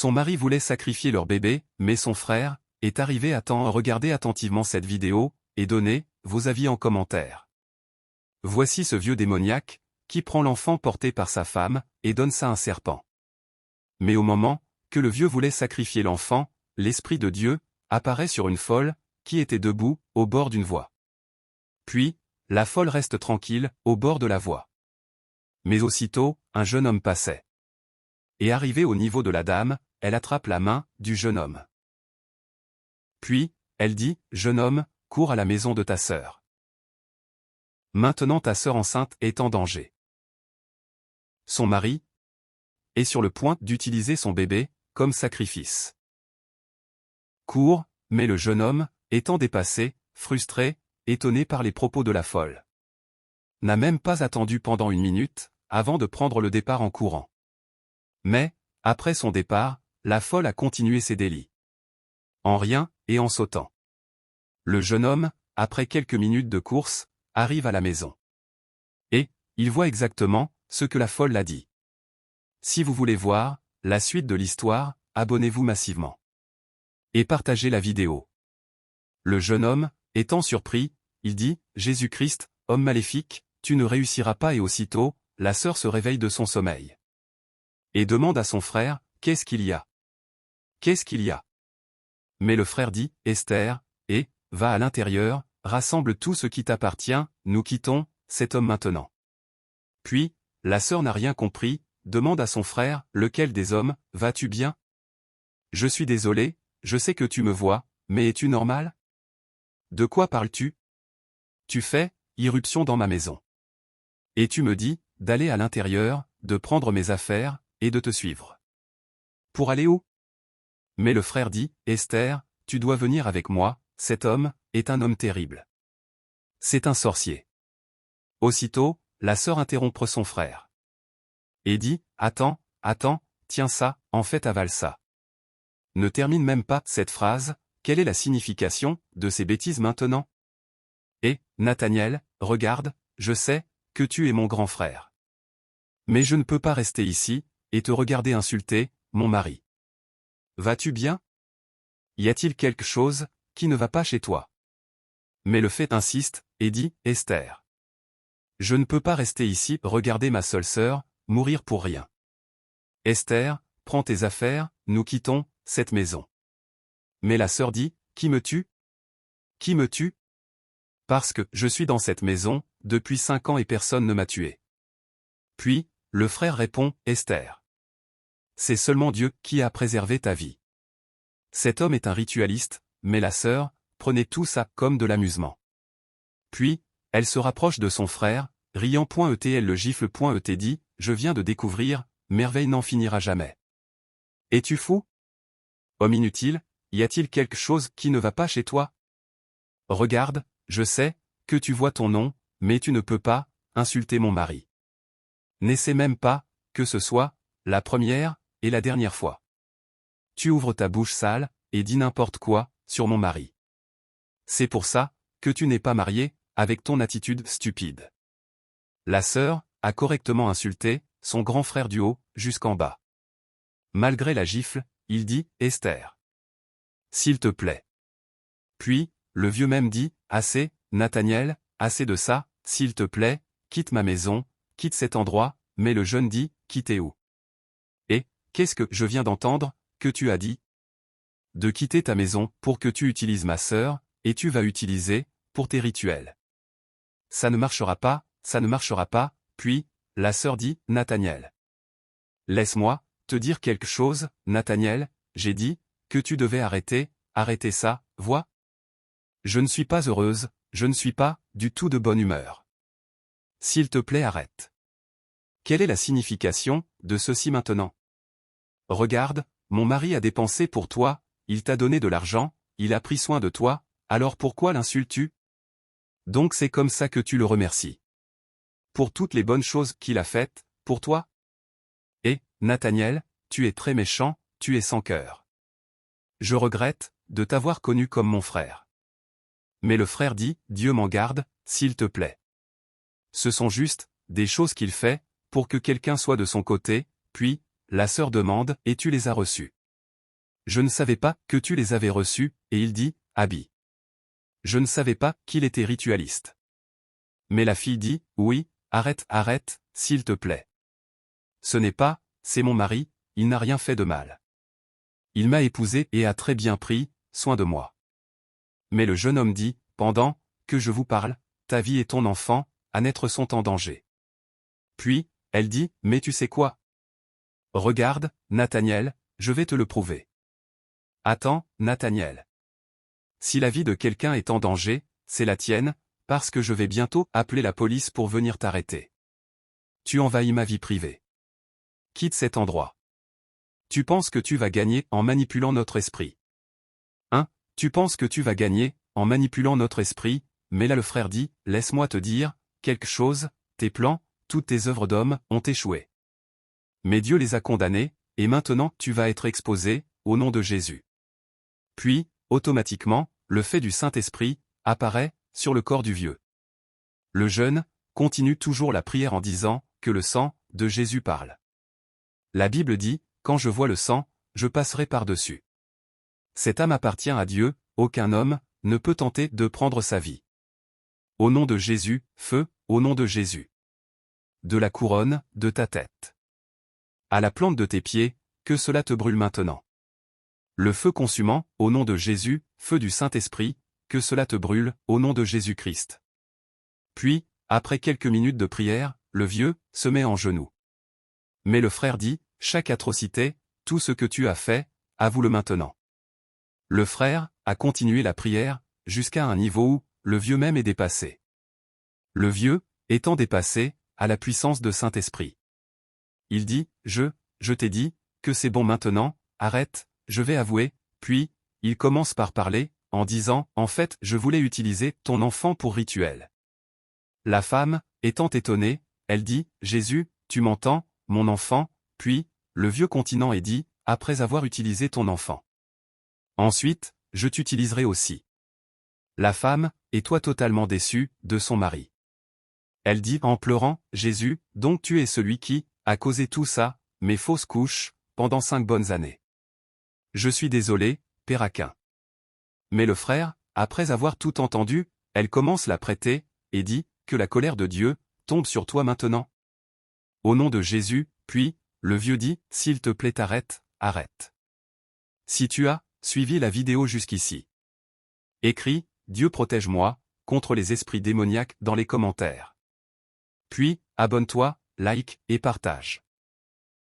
Son mari voulait sacrifier leur bébé, mais son frère est arrivé à temps. Regardez attentivement cette vidéo, et donnez vos avis en commentaire. Voici ce vieux démoniaque, qui prend l'enfant porté par sa femme, et donne ça à un serpent. Mais au moment que le vieux voulait sacrifier l'enfant, l'Esprit de Dieu apparaît sur une folle, qui était debout, au bord d'une voie. Puis, la folle reste tranquille, au bord de la voie. Mais aussitôt, un jeune homme passait. Et arrivé au niveau de la dame, elle attrape la main du jeune homme. Puis, elle dit, « Jeune homme, cours à la maison de ta sœur. Maintenant ta sœur enceinte est en danger. » Son mari est sur le point d'utiliser son bébé comme sacrifice. Cours, mais le jeune homme, étant dépassé, frustré, étonné par les propos de la folle, n'a même pas attendu pendant 1 minute, avant de prendre le départ en courant. Mais, après son départ, la folle a continué ses délits. En rien, et en sautant. Le jeune homme, après quelques minutes de course, arrive à la maison. Et, il voit exactement ce que la folle l'a dit. Si vous voulez voir la suite de l'histoire, abonnez-vous massivement. Et partagez la vidéo. Le jeune homme, étant surpris, il dit, « Jésus-Christ, homme maléfique, tu ne réussiras pas. » Et aussitôt, la sœur se réveille de son sommeil. Et demande à son frère, « Qu'est-ce qu'il y a? Qu'est-ce qu'il y a ?» Mais le frère dit, « Esther, et, va à l'intérieur, rassemble tout ce qui t'appartient, nous quittons cet homme maintenant. » Puis, la sœur n'a rien compris, demande à son frère, « Lequel des hommes, vas-tu bien? Je suis désolé, je sais que tu me vois, mais es-tu normal? De quoi parles-tu? Tu fais irruption dans ma maison. Et tu me dis d'aller à l'intérieur, de prendre mes affaires, et de te suivre. Pour aller où? » Mais le frère dit, « Esther, tu dois venir avec moi, cet homme est un homme terrible. C'est un sorcier. » Aussitôt, la sœur interrompre son frère. Et dit, « Attends, tiens ça, en fait avale ça. » Ne termine même pas cette phrase, quelle est la signification de ces bêtises maintenant? Et, Nathaniel, regarde, je sais que tu es mon grand frère. Mais je ne peux pas rester ici, et te regarder insulter, mon mari. Vas-tu bien? Y a-t-il quelque chose qui ne va pas chez toi? Mais le fait insiste, et dit, « Esther. Je ne peux pas rester ici, regarder ma seule sœur, mourir pour rien. Esther, prends tes affaires, nous quittons cette maison. » Mais la sœur dit, « Qui me tue? Qui me tue? Parce que je suis dans cette maison, depuis 5 ans et personne ne m'a tué. » Puis, le frère répond, « Esther. C'est seulement Dieu qui a préservé ta vie. Cet homme est un ritualiste, mais la sœur prenait tout ça comme de l'amusement. » Puis, elle se rapproche de son frère, riant. Elle le gifle. Dit, « Je viens de découvrir, merveille n'en finira jamais. Es-tu fou? Homme inutile, y a-t-il quelque chose qui ne va pas chez toi? Regarde, je sais que tu vois ton nom, mais tu ne peux pas insulter mon mari. N'essaie même pas que ce soit la première et la dernière fois. Tu ouvres ta bouche sale et dis n'importe quoi sur mon mari. C'est pour ça que tu n'es pas marié, avec ton attitude stupide. » La sœur a correctement insulté son grand frère du haut jusqu'en bas. Malgré la gifle, il dit, « Esther. S'il te plaît. » Puis, le vieux même dit, « Assez, Nathaniel, assez de ça, s'il te plaît, quitte ma maison, quitte cet endroit. » Mais le jeune dit, « Quitter où? Et, qu'est-ce que je viens d'entendre que tu as dit? De quitter ta maison pour que tu utilises ma sœur, et tu vas utiliser pour tes rituels. Ça ne marchera pas, ça ne marchera pas. » Puis, la sœur dit, « Nathaniel. Laisse-moi te dire quelque chose, Nathaniel, j'ai dit que tu devais arrêter ça, vois? Je ne suis pas heureuse, je ne suis pas du tout de bonne humeur. S'il te plaît, arrête. Quelle est la signification de ceci maintenant? Regarde, mon mari a dépensé pour toi, il t'a donné de l'argent, il a pris soin de toi, alors pourquoi l'insultes-tu? Donc c'est comme ça que tu le remercies. Pour toutes les bonnes choses qu'il a faites, pour toi? Et, Nathaniel, tu es très méchant, tu es sans cœur. Je regrette de t'avoir connu comme mon frère. » Mais le frère dit, « Dieu m'en garde, s'il te plaît. Ce sont juste des choses qu'il fait pour que quelqu'un soit de son côté. » Puis, la sœur demande, « Et tu les as reçus? Je ne savais pas que tu les avais reçus, et il dit, Abby. Je ne savais pas qu'il était ritualiste. Mais la fille dit, oui, arrête, s'il te plaît. Ce n'est pas, c'est mon mari, il n'a rien fait de mal. Il m'a épousé et a très bien pris soin de moi. Mais le jeune homme dit, pendant que je vous parle, ta vie et ton enfant, à naître sont en danger. Puis, elle dit, mais tu sais quoi? Regarde, Nathaniel, je vais te le prouver. Attends, Nathaniel. Si la vie de quelqu'un est en danger, c'est la tienne, parce que je vais bientôt appeler la police pour venir t'arrêter. Tu envahis ma vie privée. Quitte cet endroit. Tu penses que tu vas gagner en manipulant notre esprit. Tu penses que tu vas gagner en manipulant notre esprit, mais là le frère dit, laisse-moi te dire quelque chose, tes plans, toutes tes œuvres d'homme ont échoué. Mais Dieu les a condamnés, et maintenant tu vas être exposé, au nom de Jésus. Puis, automatiquement, le fait du Saint-Esprit apparaît sur le corps du vieux. Le jeune continue toujours la prière en disant que le sang de Jésus parle. La Bible dit, quand je vois le sang, je passerai par-dessus. Cette âme appartient à Dieu, aucun homme ne peut tenter de prendre sa vie. Au nom de Jésus, feu, au nom de Jésus. De la couronne de ta tête à la plante de tes pieds, que cela te brûle maintenant. Le feu consumant, au nom de Jésus, feu du Saint-Esprit, que cela te brûle, au nom de Jésus-Christ. Puis, après quelques minutes de prière, le vieux se met en genoux. Mais le frère dit, chaque atrocité, tout ce que tu as fait, avoue-le maintenant. Le frère a continué la prière, jusqu'à un niveau où, le vieux même est dépassé. Le vieux, étant dépassé, a la puissance de Saint-Esprit. Il dit, je t'ai dit, que c'est bon maintenant, arrête, je vais avouer, puis, il commence par parler, en disant, en fait, je voulais utiliser ton enfant pour rituel. La femme, étant étonnée, elle dit, Jésus, tu m'entends, mon enfant, puis, le vieux continent et dit, après avoir utilisé ton enfant. Ensuite, je t'utiliserai aussi. La femme, est toi totalement déçue, de son mari. Elle dit en pleurant, Jésus, donc tu es celui qui a causé tout ça, mes fausses couches, pendant 5 bonnes années. Je suis désolé, Père Aquin. Mais le frère, après avoir tout entendu, elle commence la prêter, et dit, que la colère de Dieu tombe sur toi maintenant. Au nom de Jésus, puis, le vieux dit, s'il te plaît arrête. Si tu as suivi la vidéo jusqu'ici, écris, Dieu protège-moi, contre les esprits démoniaques dans les commentaires. Puis, abonne-toi, like et partage.